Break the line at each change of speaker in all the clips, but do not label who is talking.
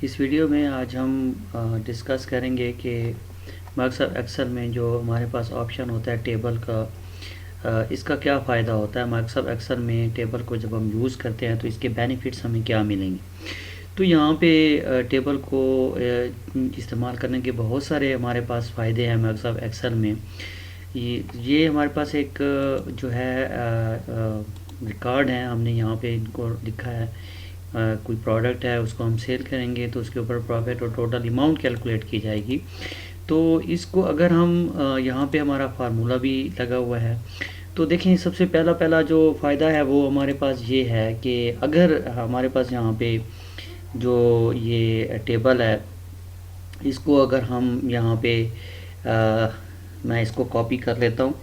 इस वीडियो में आज हम डिस्कस करेंगे कि माइक्रोसॉफ्ट एक्सेल में जो हमारे पास ऑप्शन होता है टेबल का, इसका क्या फ़ायदा होता है। माइक्रोसॉफ्ट एक्सेल में टेबल को जब हम यूज़ करते हैं तो इसके बेनिफिट्स हमें क्या मिलेंगे। तो यहाँ पे टेबल को इस्तेमाल करने के बहुत सारे हमारे पास फ़ायदे हैं माइक्रोसॉफ्ट एक्सेल में। ये हमारे पास एक जो है रिकॉर्ड है, हमने यहाँ पे इनको लिखा है। कोई प्रोडक्ट है उसको हम सेल करेंगे तो उसके ऊपर प्रॉफिट और टोटल अमाउंट कैलकुलेट की जाएगी। तो इसको अगर हम यहाँ पे हमारा फार्मूला भी लगा हुआ है। तो देखें, सबसे पहला पहला जो फ़ायदा है वो हमारे पास ये है कि अगर हमारे पास यहाँ पे जो ये टेबल है, इसको अगर हम यहाँ पे मैं इसको कॉपी कर लेता हूँ।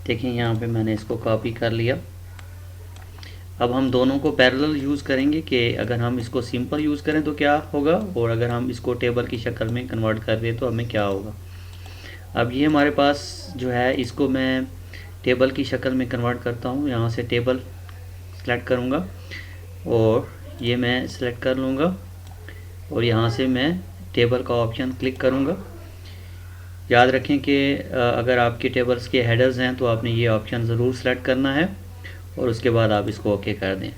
देखें, यहाँ पे मैंने इसको कॉपी कर लिया। अब हम दोनों को पैरेलल यूज़ करेंगे कि अगर हम इसको सिंपल यूज़ करें तो क्या होगा, और अगर हम इसको टेबल की शक्ल में कन्वर्ट कर दें तो हमें क्या होगा। अब ये हमारे पास जो है, इसको मैं टेबल की शक्ल में कन्वर्ट करता हूँ। यहाँ से टेबल सेलेक्ट करूँगा और ये मैं सेलेक्ट कर लूँगा और यहाँ से मैं टेबल का ऑप्शन क्लिक करूँगा। याद रखें कि अगर आपके टेबल्स के हेडर्स हैं तो आपने ये ऑप्शन ज़रूर सेलेक्ट करना है और उसके बाद आप इसको ओके कर दें।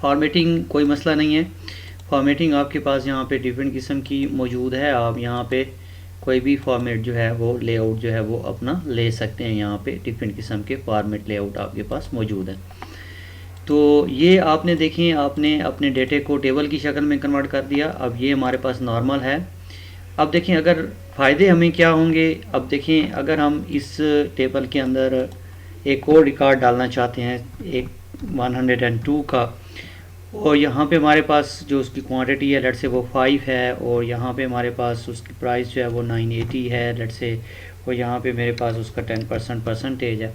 फॉर्मेटिंग कोई मसला नहीं है। फॉर्मेटिंग आपके पास यहाँ पे डिफरेंट किस्म की मौजूद है। आप यहाँ पे कोई भी फॉर्मेट जो है वो लेआउट जो है वो अपना ले सकते हैं। यहाँ पे डिफरेंट किस्म के फॉर्मेट लेआउट आपके पास मौजूद है। तो ये आपने देखें, आपने अपने डेटे को टेबल की शक्ल में कन्वर्ट कर दिया। अब ये हमारे पास नॉर्मल है। अब देखें अगर फ़ायदे हमें क्या होंगे। अब देखें, अगर हम इस टेबल के अंदर एक और रिकॉर्ड डालना चाहते हैं, एक 102 का, और यहाँ पे हमारे पास जो उसकी क्वांटिटी है लेट से वो 5 है, और यहाँ पे हमारे पास उसकी प्राइस जो है वो 980 है लेट से, और यहाँ पे मेरे पास उसका 10% परसेंटेज है,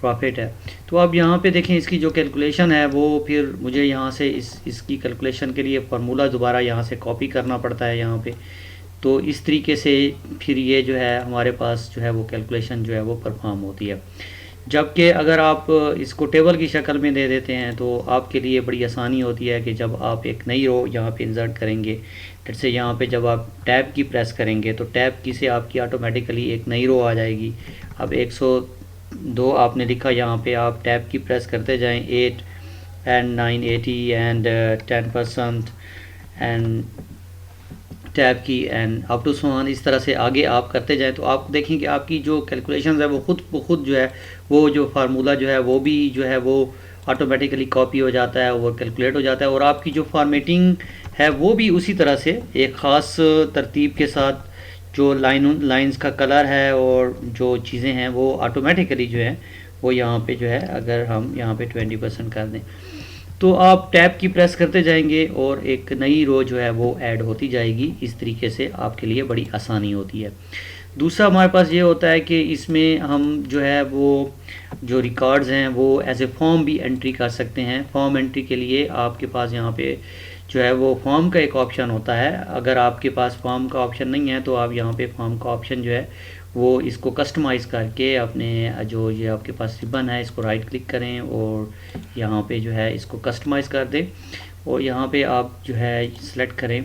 प्रॉफिट है। तो अब यहाँ पे देखें, इसकी जो कैलकुलेशन है वो फिर मुझे यहाँ से इसकी कैलकुलेशन के लिए फार्मूला दोबारा यहाँ से कॉपी करना पड़ता है यहाँ पे। तो इस तरीके से फिर ये जो है हमारे पास जो है वो कैलकुलेशन जो है वो परफॉर्म होती है। जबकि अगर आप इसको टेबल की शक्ल में दे देते हैं तो आपके लिए बड़ी आसानी होती है कि जब आप एक नई रो यहाँ पे इंसर्ट करेंगे, जैसे यहाँ पे जब आप टैब की प्रेस करेंगे तो टैब की से आपकी ऑटोमेटिकली एक नई रो आ जाएगी। अब 102 आपने लिखा, यहाँ पे आप टैब की प्रेस करते जाएं, 8 एंड 980 एंड 10% एंड टैब की and up to so on, इस तरह से आगे आप करते जाएं तो आप देखें कि आपकी जो कैलकुलेशन है वो खुद जो है वो जो फार्मूला जो है वो भी जो है वो ऑटोमेटिकली कॉपी हो जाता है और कैलकुलेट हो जाता है, और आपकी जो फॉर्मेटिंग है वो भी उसी तरह से एक ख़ास तरतीब के साथ, जो लाइंस का कलर है और जो चीज़ें हैं वो ऑटोमेटिकली जो है वो यहाँ पे जो है, अगर हम यहाँ पे 20% कर दें तो आप टैब की प्रेस करते जाएंगे और एक नई रो जो है वो ऐड होती जाएगी। इस तरीके से आपके लिए बड़ी आसानी होती है। दूसरा हमारे पास ये होता है कि इसमें हम जो है वो जो रिकॉर्ड्स हैं वो एज ए फॉर्म भी एंट्री कर सकते हैं। फॉर्म एंट्री के लिए आपके पास यहाँ पे जो है वो फॉर्म का एक ऑप्शन होता है। अगर आपके पास फॉर्म का ऑप्शन नहीं है तो आप यहाँ पे फॉर्म का ऑप्शन जो है वो इसको कस्टमाइज़ करके अपने जो ये आपके पास रिबन है इसको राइट क्लिक करें और यहाँ पे जो है इसको कस्टमाइज़ कर दें, और यहाँ पे आप जो है सिलेक्ट करें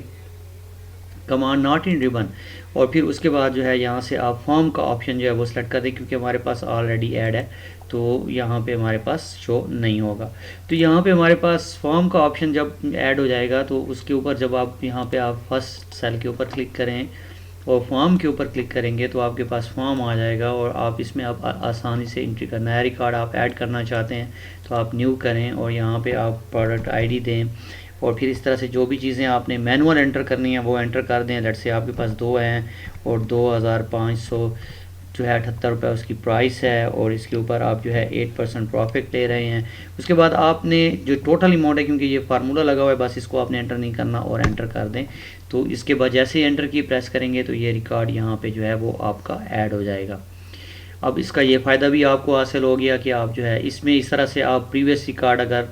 कमांड नॉट इन रिबन, और फिर उसके बाद जो है यहाँ से आप फॉर्म का ऑप्शन जो है वो सिलेक्ट कर दें, क्योंकि हमारे पास ऑलरेडी ऐड है तो यहाँ पे हमारे पास शो नहीं होगा। तो यहाँ पे हमारे पास फॉर्म का ऑप्शन जब ऐड हो जाएगा तो उसके ऊपर जब आप यहाँ पे आप फर्स्ट सेल के ऊपर क्लिक करें और फॉर्म के ऊपर क्लिक करेंगे तो आपके पास फॉर्म आ जाएगा, और आप इसमें आप आसानी से एंट्री करना है। रिकॉर्ड आप ऐड करना चाहते हैं तो आप न्यू करें और यहाँ पे आप प्रोडक्ट आईडी दें, और फिर इस तरह से जो भी चीज़ें आपने मैनुअल एंटर करनी है वो एंटर कर दें। लेट से आपके पास 2 हैं और 2500 जो है 78 रुपये उसकी प्राइस है, और इसके ऊपर आप जो है 8% प्रॉफिट ले रहे हैं। उसके बाद आपने जो टोटल अमाउंट है, क्योंकि ये फार्मूला लगा हुआ है, बस इसको आपने एंटर नहीं करना और एंटर कर दें। तो इसके बाद जैसे ही एंटर की प्रेस करेंगे तो ये रिकॉर्ड यहाँ पे जो है वो आपका ऐड हो जाएगा। अब इसका ये फ़ायदा भी आपको हासिल हो गया कि आप जो है इसमें इस तरह से आप प्रीवियस रिकॉर्ड अगर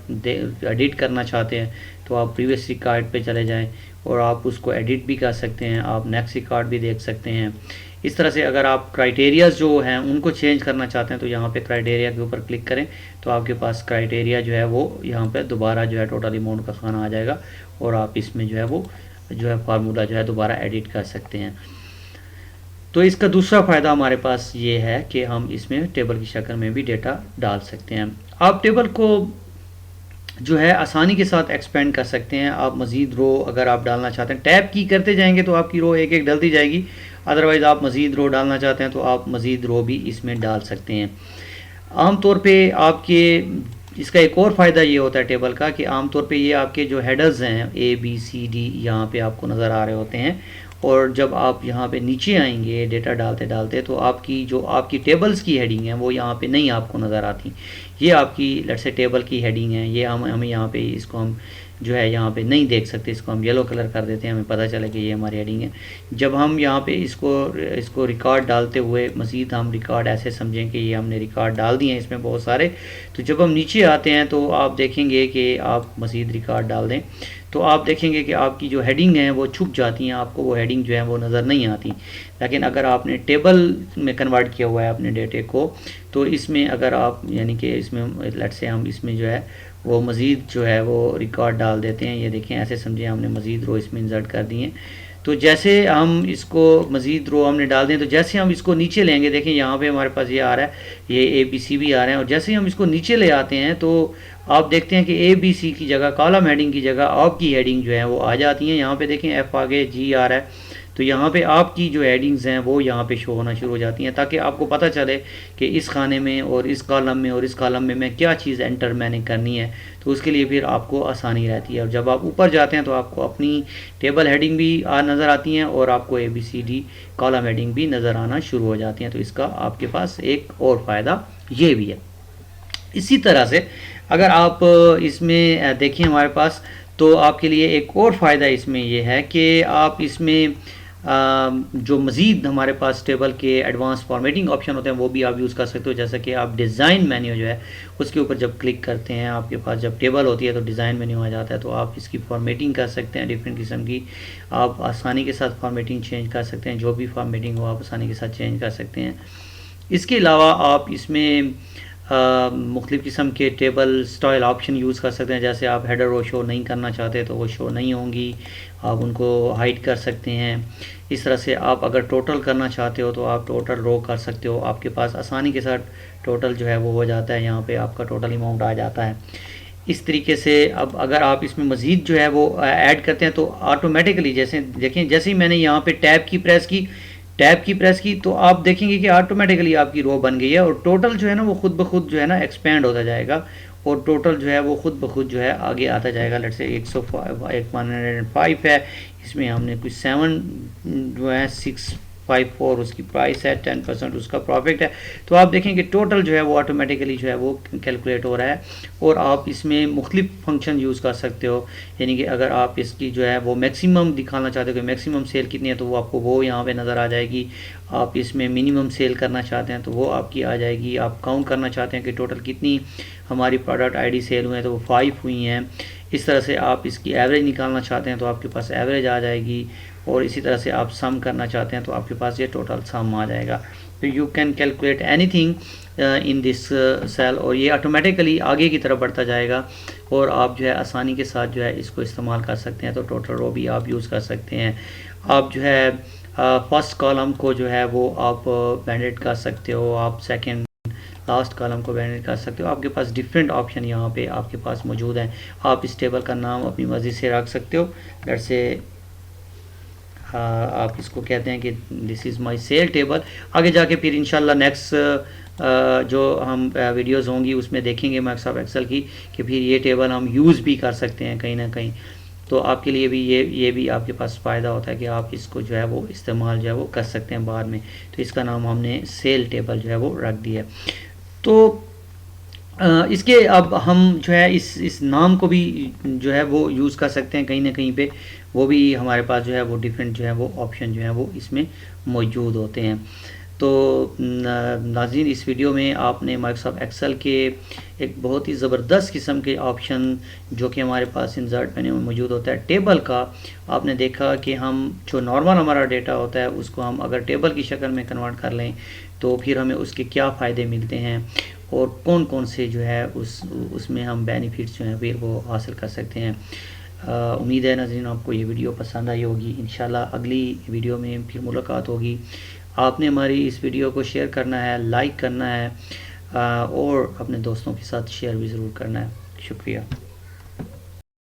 एडिट करना चाहते हैं तो आप प्रीवियस रिकॉर्ड पे चले जाएं और आप उसको एडिट भी कर सकते हैं। आप नेक्स्ट रिकॉर्ड भी देख सकते हैं। इस तरह से अगर आप क्राइटेरियाज जो हैं उनको चेंज करना चाहते हैं तो यहाँ पे क्राइटेरिया के ऊपर क्लिक करें तो आपके पास क्राइटेरिया जो है वो यहाँ पे दोबारा जो है टोटल अमाउंट का खाना आ जाएगा और आप इसमें जो है वो जो है फार्मूला जो है दोबारा एडिट कर सकते हैं। तो इसका दूसरा फ़ायदा हमारे पास ये है कि हम इसमें टेबल की शक्ल में भी डेटा डाल सकते हैं। आप टेबल को जो है आसानी के साथ एक्सपेंड कर सकते हैं। आप मज़ीद रो अगर आप डालना चाहते हैं टैब की करते जाएंगे तो आपकी रो एक एक डलती जाएगी, अदरवाइज़ आप मज़ीद रो डालना चाहते हैं तो आप मज़ीद रो भी इसमें डाल सकते हैं। आम तौर पे आपके इसका एक और फ़ायदा ये होता है टेबल का कि आम तौर पे ये आपके जो हेडर्स हैं ABCD यहाँ पे आपको नज़र आ रहे होते हैं और जब आप यहाँ पे नीचे आएंगे डेटा डालते डालते तो आपकी टेबल्स की हेडिंग है वो यहाँ पे नहीं आपको नज़र आती। ये आपकी लेट्स से टेबल की हेडिंग है, ये हमें यहाँ पे इसको हम जो है यहाँ पे नहीं देख सकते, इसको हम येलो कलर कर देते हैं, हमें पता चले कि ये हमारी हेडिंग है। जब हम यहाँ पे इसको रिकॉर्ड डालते हुए मज़ीद हम रिकॉर्ड ऐसे समझें कि ये हमने रिकॉर्ड डाल दिए हैं इसमें बहुत सारे, तो जब हम नीचे आते हैं तो आप देखेंगे कि आप मज़ीद रिकॉर्ड डाल दें तो आप देखेंगे कि आपकी जो हेडिंग है वो छुप जाती हैं, आपको वो हेडिंग जो है वो नज़र नहीं आती। लेकिन अगर आपने टेबल में कन्वर्ट किया हुआ है अपने डेटे को तो इसमें अगर आप यानी कि इसमें लेट्स से हम इसमें जो है वो मज़ीद जो है वो रिकॉर्ड डाल देते हैं। ये देखें ऐसे समझें हमने मज़ीद रो इसमें इंसर्ट कर दी हैं। तो जैसे हम इसको मज़ीद रो हमने डाल दें तो जैसे हम इसको नीचे लेंगे, देखें यहाँ पे हमारे पास ये आ रहा है, ये ABC भी आ रहे हैं और जैसे ही हम इसको नीचे ले आते हैं तो आप देखते हैं कि ABC की जगह कॉलम हेडिंग की जगह आपकी हेडिंग जो है वो आ जाती हैं। यहाँ पे देखें F आगे G आ रहा है तो यहाँ पे आपकी जो हेडिंग्स हैं वो यहाँ पे शो होना शुरू हो जाती हैं ताकि आपको पता चले कि इस खाने में और इस कॉलम में और इस कॉलम में मैं क्या चीज़ एंटर मैंने करनी है। तो उसके लिए फिर आपको आसानी रहती है और जब आप ऊपर जाते हैं तो आपको अपनी टेबल हेडिंग भी नज़र आती हैं और आपको ABCD कॉलम हेडिंग भी नज़र आना शुरू हो जाती हैं। तो इसका आपके पास एक और फ़ायदा ये भी है। इसी तरह से अगर आप इसमें देखें हमारे पास तो आपके लिए एक और फ़ायदा इसमें यह है कि आप इसमें जो मज़ीद हमारे पास टेबल के एडवांस फॉर्मेटिंग ऑप्शन होते हैं वो भी आप यूज़ कर सकते हो। जैसा कि आप डिज़ाइन मेन्यू जो है उसके ऊपर जब क्लिक करते हैं आपके पास जब टेबल होती है तो डिज़ाइन मेन्यू आ जाता है तो आप इसकी फॉर्मेटिंग कर सकते हैं डिफरेंट किस्म की, आप आसानी के साथ फॉर्मेटिंग चेंज कर सकते हैं, जो भी फॉर्मेटिंग हो आप आसानी के साथ चेंज कर सकते हैं। इसके अलावा आप इसमें मुख्तलिफ़ किस्म के टेबल स्टाइल ऑप्शन यूज़ कर सकते हैं। जैसे आप हेडर रो शो नहीं करना चाहते तो वो शो नहीं होंगी, आप उनको हाइड कर सकते हैं। इस तरह से आप अगर टोटल करना चाहते हो तो आप टोटल रो कर सकते हो, आपके पास आसानी के साथ टोटल जो है वो हो जाता है, यहाँ पे आपका टोटल अमाउंट आ जाता है। इस तरीके से अब अगर आप इसमें मज़ीद जो है वो ऐड करते हैं तो ऑटोमेटिकली जैसे देखें जैसे ही मैंने यहाँ पे टैब की प्रेस की तो आप देखेंगे कि ऑटोमेटिकली आपकी रो बन गई है और टोटल जो है ना वो खुद ब खुद जो है ना एक्सपेंड होता जाएगा और टोटल जो है वो खुद ब खुद जो है आगे आता जाएगा। लेट्स से 105 है, इसमें हमने कुछ 7 जो है 654 उसकी प्राइस है, 10% उसका प्रॉफिट है। तो आप देखेंगे टोटल जो है वो ऑटोमेटिकली जो है वो कैलकुलेट हो रहा है और आप इसमें मुख्तलिफ फंक्शन यूज़ कर सकते हो। यानी कि अगर आप इसकी जो है वो मैक्सिमम दिखाना चाहते हो कि मैक्सिमम सेल कितनी है तो वो आपको वो यहाँ पे नज़र आ जाएगी। आप इसमें मिनिमम सेल करना चाहते हैं तो वो आपकी आ जाएगी। आप काउंट करना चाहते हैं कि टोटल कितनी हमारी प्रोडक्ट ID सेल हुए हैं तो वो 5 हुई हैं। इस तरह से आप इसकी एवरेज निकालना चाहते हैं तो आपके पास एवरेज आ जाएगी और इसी तरह से आप सम करना चाहते हैं तो आपके पास ये टोटल सम आ जाएगा। तो you can calculate anything in this cell और ये ऑटोमेटिकली आगे की तरफ बढ़ता जाएगा और आप जो है आसानी के साथ जो है इसको इस्तेमाल कर सकते हैं। तो टोटल रो भी आप यूज़ कर सकते हैं। आप जो है फर्स्ट कॉलम को जो है वो आप बैंडेड कर सकते हो, आप सेकेंड लास्ट कॉलम को बैंडेड कर सकते हो। आपके पास डिफरेंट ऑप्शन यहाँ पे आपके पास मौजूद हैं। आप इस टेबल का नाम अपनी मर्ज़ी से रख सकते हो। लेट्स से आप इसको कहते हैं कि this is my cell table. आगे जाके फिर इंशाल्लाह नेक्स्ट जो हम वीडियोस होंगी उसमें देखेंगे माइक्रोसॉफ्ट एक्सेल की कि फिर ये टेबल हम यूज़ भी कर सकते हैं कहीं ना कहीं। तो आपके लिए भी ये भी आपके पास फ़ायदा होता है कि आप इसको जो है वो इस्तेमाल जो है वो कर सकते हैं बाद में। तो इसका नाम हमने सेल टेबल जो है वो रख दिया। तो इसके अब हम जो है इस नाम को भी जो है वो यूज़ कर सकते हैं कहीं ना कहीं पे, वो भी हमारे पास जो है वो डिफरेंट जो है वो ऑप्शन जो है वो इसमें मौजूद होते हैं। तो नाज़रीन इस वीडियो में आपने माइक्रोसॉफ्ट एक्सेल के एक बहुत ही ज़बरदस्त किस्म के ऑप्शन जो कि हमारे पास इंसर्ट मेन्यू में मौजूद होता है। टेबल का आपने देखा कि हम जो नॉर्मल हमारा डेटा होता है उसको हम अगर टेबल की शक्ल में कन्वर्ट कर लें तो फिर हमें उसके क्या फ़ायदे मिलते हैं और कौन कौन से जो है उसमें हम बेनिफिट्स जो हैं फिर वो हासिल कर सकते हैं। उम्मीद है नाज़रीन आपको ये वीडियो पसंद आई होगी। इंशाल्लाह अगली वीडियो में फिर मुलाकात होगी। आपने हमारी इस वीडियो को शेयर करना है, लाइक करना है और अपने दोस्तों के साथ शेयर भी ज़रूर करना है। शुक्रिया।